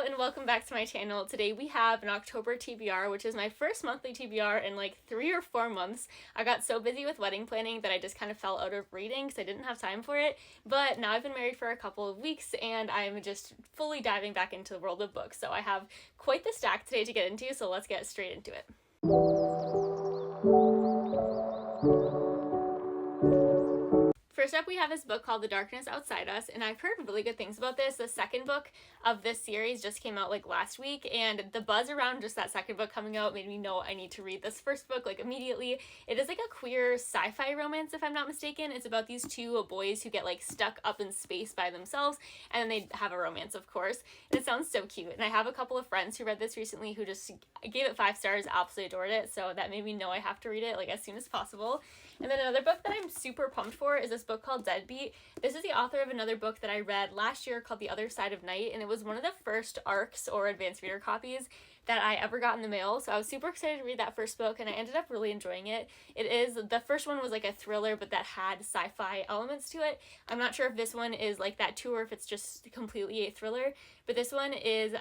and welcome back to my channel. Today we have an October TBR, which is my first monthly TBR in like 3 or 4 months. I got so busy with wedding planning that I just kind of fell out of reading because I didn't have time for it, but now I've been married for a couple of weeks and I'm just fully diving back into the world of books. So I have quite the stack today to get into, so let's get straight into it. First up, we have this book called The Darkness Outside Us, and I've heard really good things about this. The second book of this series just came out like last week, and the buzz around just that second book coming out made me know I need to read this first book like immediately. It is like a queer sci-fi romance, if I'm not mistaken. It's about these two boys who get like stuck up in space by themselves, and then they have a romance, of course. And it sounds so cute. And I have a couple of friends who read this recently who just gave it 5 stars, absolutely adored it, so that made me know I have to read it like as soon as possible. And then another book that I'm super pumped for is this book called Deadbeat. This is the author of another book that I read last year called The Other Side of Night, and it was one of the first ARCs or advanced reader copies that I ever got in the mail, so I was super excited to read that first book, and I ended up really enjoying it. The first one was like a thriller, but that had sci-fi elements to it. I'm not sure if this one is like that too, or if it's just completely a thriller, but this one is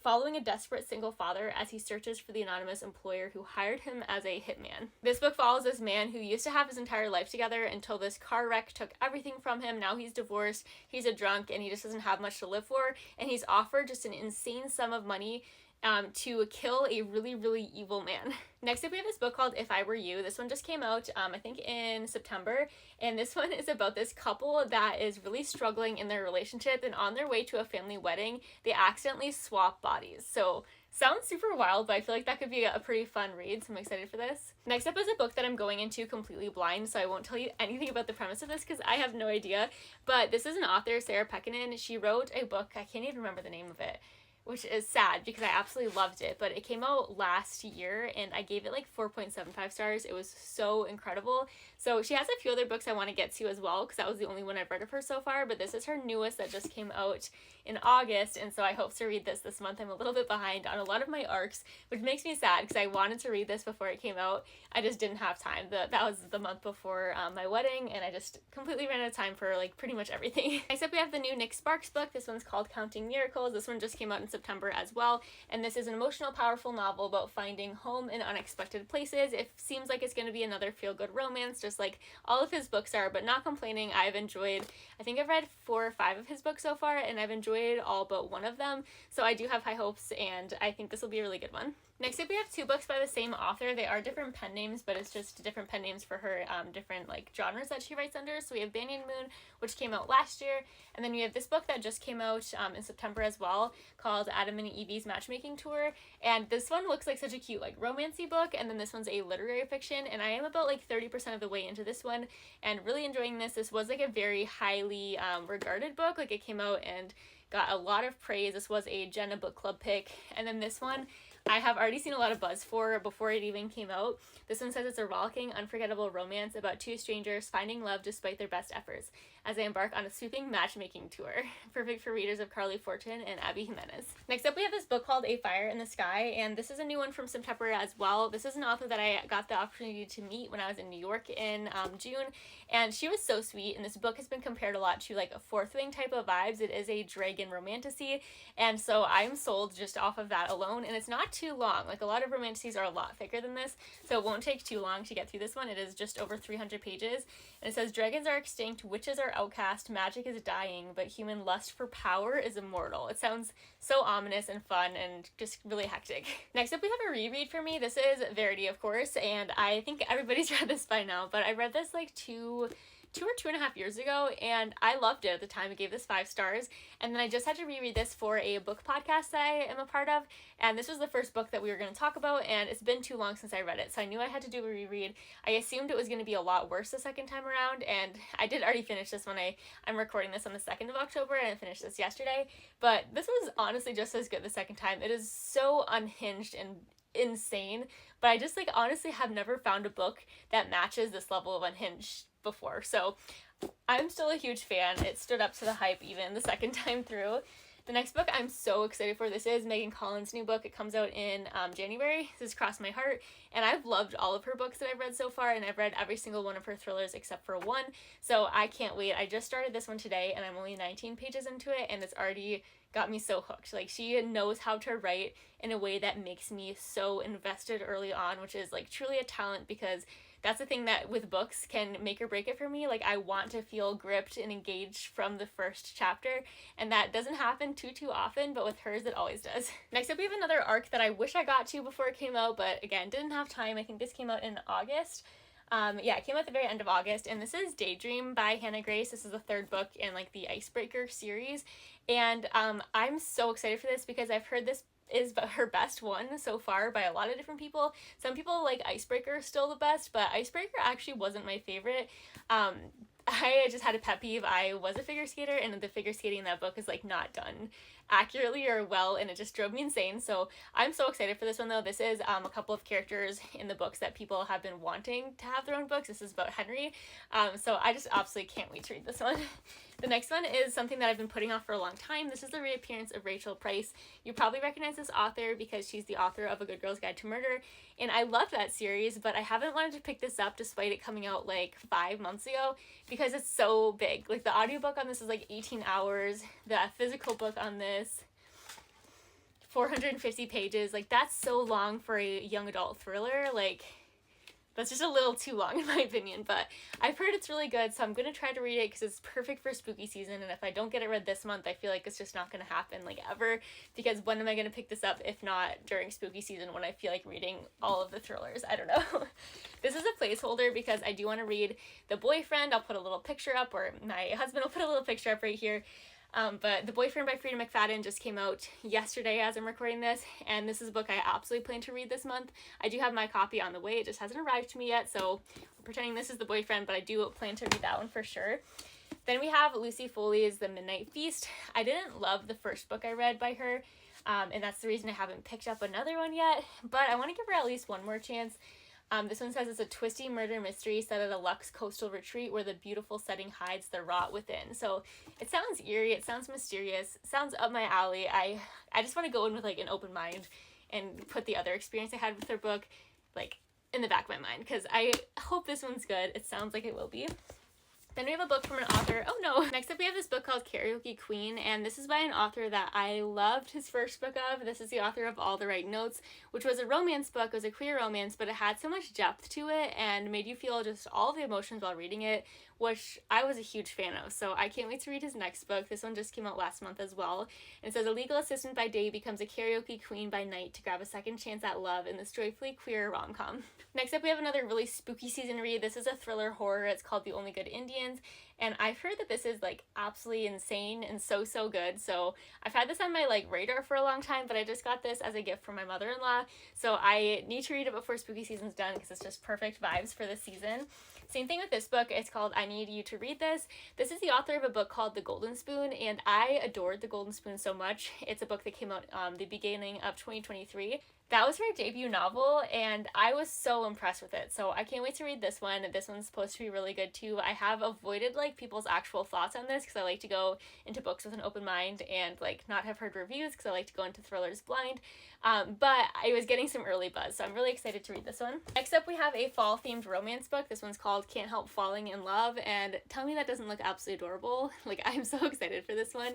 following a desperate single father as he searches for the anonymous employer who hired him as a hitman. This book follows this man who used to have his entire life together until this car wreck took everything from him. Now he's divorced, he's a drunk, and he just doesn't have much to live for, and he's offered just an insane sum of money to kill a really, really evil man. Next up, we have this book called If I Were You. This one just came out, I think in September, and this one is about this couple that is really struggling in their relationship, and on their way to a family wedding, they accidentally swap bodies. So, sounds super wild, but I feel like that could be a pretty fun read, so I'm excited for this. Next up is a book that I'm going into completely blind, so I won't tell you anything about the premise of this because I have no idea, but this is an author, Sarah Pekkanen. She wrote a book, I can't even remember the name of it, which is sad because I absolutely loved it, but it came out last year and I gave it like 4.75 stars. It was so incredible. So she has a few other books I want to get to as well because that was the only one I've read of her so far, but this is her newest that just came out in August, and so I hope to read this month. I'm a little bit behind on a lot of my ARCs, which makes me sad because I wanted to read this before it came out. I just didn't have time. That was the month before my wedding, and I just completely ran out of time for like pretty much everything. Next up, we have the new Nick Sparks book. This one's called Counting Miracles. This one just came out in September as well, and this is an emotional, powerful novel about finding home in unexpected places. It seems like it's going to be another feel-good romance, just like all of his books are, but not complaining. I think I've read 4 or 5 of his books so far, and I've enjoyed all but one of them, so I do have high hopes, and I think this will be a really good one. Next up, we have 2 books by the same author. They are different pen names, but it's just different pen names for her different like genres that she writes under. So we have Banyan Moon, which came out last year, and then we have this book that just came out in September as well, called Adam and Evie's Matchmaking Tour, and this one looks like such a cute like romancy book, and then this one's a literary fiction, and I am about like 30% of the way into this one and really enjoying this. This was like a very highly regarded book. Like it came out and got a lot of praise. This was a Jenna Book Club pick, and then this one I have already seen a lot of buzz for before it even came out. This one says it's a rollicking, unforgettable romance about 2 strangers finding love despite their best efforts as they embark on a sweeping matchmaking tour. Perfect for readers of Carly Fortune and Abby Jimenez. Next up, we have this book called A Fire in the Sky, and this is a new one from September as well. This is an author that I got the opportunity to meet when I was in New York in June, and she was so sweet, and this book has been compared a lot to like a Fourth Wing type of vibes. It is a dragon romantasy, and so I'm sold just off of that alone, and it's not too long. Like a lot of romantasies are a lot thicker than this, so it won't take too long to get through this one. It is just over 300 pages, and it says dragons are extinct, witches are outcast, magic is dying, but human lust for power is immortal. It sounds so ominous and fun and just really hectic. Next up, we have a reread for me. This is Verity, of course, and I think everybody's read this by now, but I read this like 2 or 2.5 years ago, and I loved it at the time. I gave this 5 stars, and then I just had to reread this for a book podcast that I am a part of, and this was the first book that we were going to talk about, and it's been too long since I read it, so I knew I had to do a reread. I assumed it was going to be a lot worse the second time around, and I did already finish this when I'm recording this on the 2nd of October, and I finished this yesterday, but this was honestly just as good the second time. It is so unhinged and insane, but I just like honestly have never found a book that matches this level of unhinged before, so I'm still a huge fan. It stood up to the hype even the second time through. The next book I'm so excited for. This is Megan Collins' new book. It comes out in January. This is Cross My Heart, and I've loved all of her books that I've read so far, and I've read every single one of her thrillers except for one, so I can't wait. I just started this one today, and I'm only 19 pages into it, and it's already got me so hooked. Like, she knows how to write in a way that makes me so invested early on, which is like truly a talent, because that's the thing that with books can make or break it for me. Like, I want to feel gripped and engaged from the first chapter, and that doesn't happen too often, but with hers it always does. Next up, we have another arc that I wish I got to before it came out, but again, didn't have time. I think this came out in August. Yeah, it came out at the very end of August, and this is Daydream by Hannah Grace. This is the third book in like the Icebreaker series, and I'm so excited for this because I've heard this is her best one so far by a lot of different people. Some people like Icebreaker still the best, but Icebreaker actually wasn't my favorite. I just had a pet peeve. I was a figure skater, and the figure skating in that book is like not done accurately or well, and it just drove me insane. So I'm so excited for this one though. This is a couple of characters in the books that people have been wanting to have their own books. This is about Henry. So I just absolutely can't wait to read this one. The next one is something that I've been putting off for a long time. This is the reappearance of Rachel Price. You probably recognize this author because she's the author of A Good Girl's Guide to Murder, and I loved that series, but I haven't wanted to pick this up despite it coming out like 5 months ago because it's so big. Like, the audiobook on this is like 18 hours. The physical book on this, 450 pages. Like, that's so long for a young adult thriller. Like, that's just a little too long in my opinion, but I've heard it's really good, so I'm going to try to read it because it's perfect for spooky season, and if I don't get it read this month, I feel like it's just not going to happen, like, ever, because when am I going to pick this up if not during spooky season when I feel like reading all of the thrillers? I don't know. This is a placeholder because I do want to read The Boyfriend. I'll put a little picture up, or my husband will put a little picture up right here. But The Boyfriend by Frida McFadden just came out yesterday as I'm recording this, and this is a book I absolutely plan to read this month. I do have my copy on the way, it just hasn't arrived to me yet, so I'm pretending this is The Boyfriend, but I do plan to read that one for sure. Then we have Lucy Foley's The Midnight Feast. I didn't love the first book I read by her, and that's the reason I haven't picked up another one yet, but I want to give her at least one more chance. This one says it's a twisty murder mystery set at a luxe coastal retreat where the beautiful setting hides the rot within. So it sounds eerie, it sounds mysterious, it sounds up my alley. I just want to go in with like an open mind and put the other experience I had with her book like in the back of my mind, because I hope this one's good. It sounds like it will be. Then we have a book from an author. Oh no! Next up we have this book called Karaoke Queen, and this is by an author that I loved his first book of. This is the author of All the Right Notes, which was a romance book. It was a queer romance, but it had so much depth to it and made you feel just all the emotions while reading it, which I was a huge fan of. So I can't wait to read his next book. This one just came out last month as well. And it says a legal assistant by day becomes a karaoke queen by night to grab a second chance at love in this joyfully queer rom-com. Next up we have another really spooky season read. This is a thriller horror. It's called The Only Good Indians. And I've heard that this is like absolutely insane and so good. So I've had this on my like radar for a long time, but I just got this as a gift from my mother-in-law. So I need to read it before spooky season's done because it's just perfect vibes for the season. Same thing with this book. It's called I Need You to Read This. This is the author of a book called The Golden Spoon, and I adored The Golden Spoon so much. It's a book that came out the beginning of 2023. That was her debut novel, and I was so impressed with it. So I can't wait to read this one. This one's supposed to be really good too. I have avoided like people's actual thoughts on this because I like to go into books with an open mind and like not have heard reviews because I like to go into thrillers blind. But I was getting some early buzz, so I'm really excited to read this one. Next up we have a fall themed romance book. This one's called Can't Help Falling in Love, and tell me that doesn't look absolutely adorable. Like, I'm so excited for this one.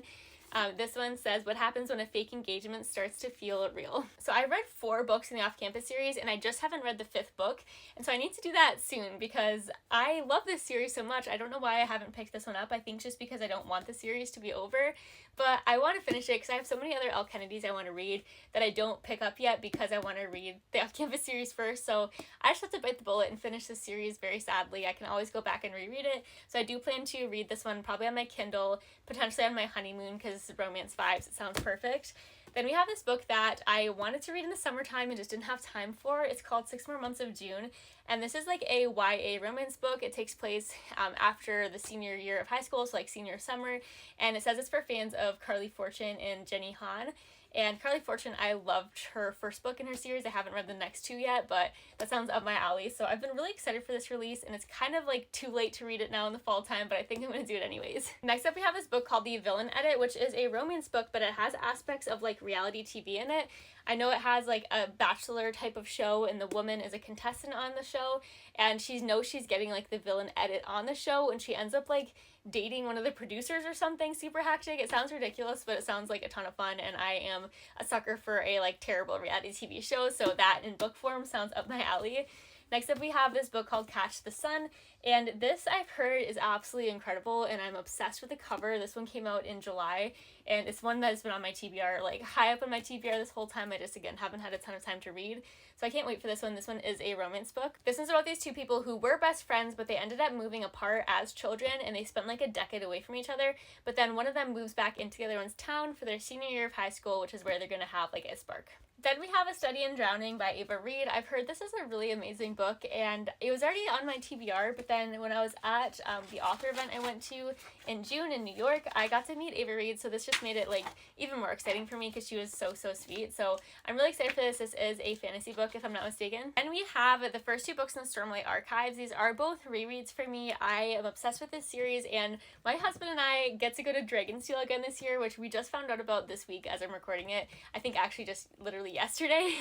This one says, what happens when a fake engagement starts to feel real? So I read 4 books in the Off-Campus series, and I just haven't read the 5th book, and so I need to do that soon because I love this series so much. I don't know why I haven't picked this one up. I think just because I don't want the series to be over, but I want to finish it because I have so many other Elle Kennedys I want to read that I don't pick up yet because I want to read the Off-Campus series first, so I just have to bite the bullet and finish this series very sadly. I can always go back and reread it, so I do plan to read this one probably on my Kindle, potentially on my honeymoon because romance vibes, it sounds perfect. Then we have this book that I wanted to read in the summertime and just didn't have time for. It's called 6 More Months of June, and this is like a YA romance book. It takes place after the senior year of high school, so like senior summer, and it says it's for fans of Carly Fortune and Jenny Han. And Carly Fortune, I loved her first book in her series. I haven't read the next two yet, but that sounds up my alley. So I've been really excited for this release, and it's kind of like too late to read it now in the fall time, but I think I'm going to do it anyways. Next up, we have this book called The Villain Edit, which is a romance book, but it has aspects of like reality TV in it. I know it has like a bachelor type of show, and the woman is a contestant on the show, and she knows she's getting like the villain edit on the show, and she ends up like dating one of the producers or something super hectic. It sounds ridiculous, but it sounds like a ton of fun, and I am a sucker for a like terrible reality TV show, so that in book form sounds up my alley. Next up, we have this book called Catch the Sun, and this I've heard is absolutely incredible, and I'm obsessed with the cover. This one came out in July, and it's one that's been on my TBR, like high up on my TBR this whole time. I just, again, haven't had a ton of time to read, so I can't wait for this one. This one is a romance book. This one's about these two people who were best friends, but they ended up moving apart as children, and they spent like a decade away from each other, but then one of them moves back into the other one's town for their senior year of high school, which is where they're going to have like a spark. Then we have A Study in Drowning by Ava Reid. I've heard this is a really amazing book, and it was already on my TBR, but then when I was at the author event I went to in June in New York, I got to meet Ava Reid, so this just made it like even more exciting for me because she was so sweet. So I'm really excited for this. This is a fantasy book, if I'm not mistaken. And we have the first two books in the Stormlight Archives. These are both rereads for me. I am obsessed with this series, and my husband and I get to go to Dragonsteel again this year, which we just found out about this week as I'm recording it. I think actually just literally yesterday,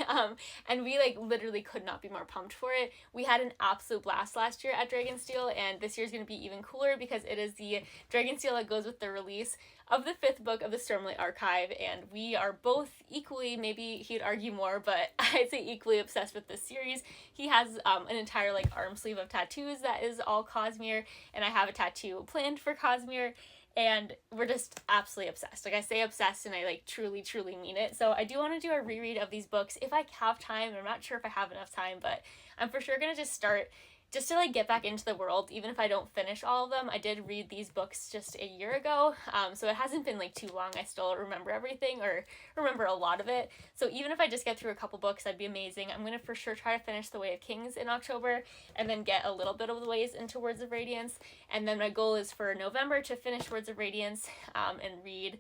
and we like literally could not be more pumped for it. We had an absolute blast last year at Dragonsteel, and this year's going to be even cooler because it is the Dragonsteel that goes with the release of the fifth book of the Stormlight Archive, and we are both equally, maybe he'd argue more, but I'd say equally obsessed with this series. He has an entire like arm sleeve of tattoos that is all Cosmere, and I have a tattoo planned for Cosmere, and we're just absolutely obsessed. Like, I say obsessed, and I like truly mean it. So I do want to do a reread of these books if I have time. I'm not sure if I have enough time, but I'm for sure gonna just start just to like get back into the world, even if I don't finish all of them. I did read these books just a year ago, so it hasn't been like too long. I still remember everything, or remember a lot of it. So even if I just get through a couple books, that'd be amazing. I'm gonna for sure try to finish The Way of Kings in October, and then get a little bit of the ways into Words of Radiance. And then my goal is for November to finish Words of Radiance and read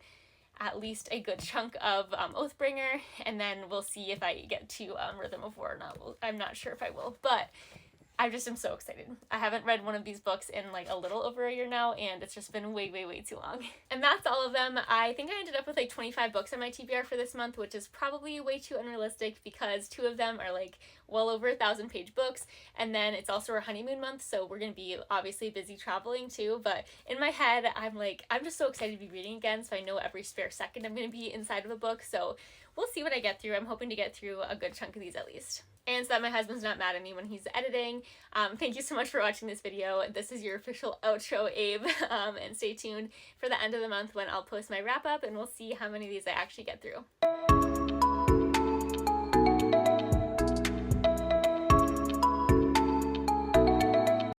at least a good chunk of Oathbringer, and then we'll see if I get to Rhythm of War or not. I'm not sure if I will, but I just am so excited. I haven't read one of these books in like a little over a year now, and it's just been way too long. And that's all of them. I think I ended up with like 25 books on my TBR for this month, which is probably way too unrealistic because two of them are like well over 1,000-page books, and then it's also our honeymoon month, so we're gonna be obviously busy traveling too. But in my head, I'm just so excited to be reading again, so I know every spare second I'm gonna be inside of a book, so we'll see what I get through. I'm hoping to get through a good chunk of these at least. And so that my husband's not mad at me when he's editing. Thank you so much for watching this video. This is your official outro, Abe. And stay tuned for the end of the month when I'll post my wrap up, and we'll see how many of these I actually get through.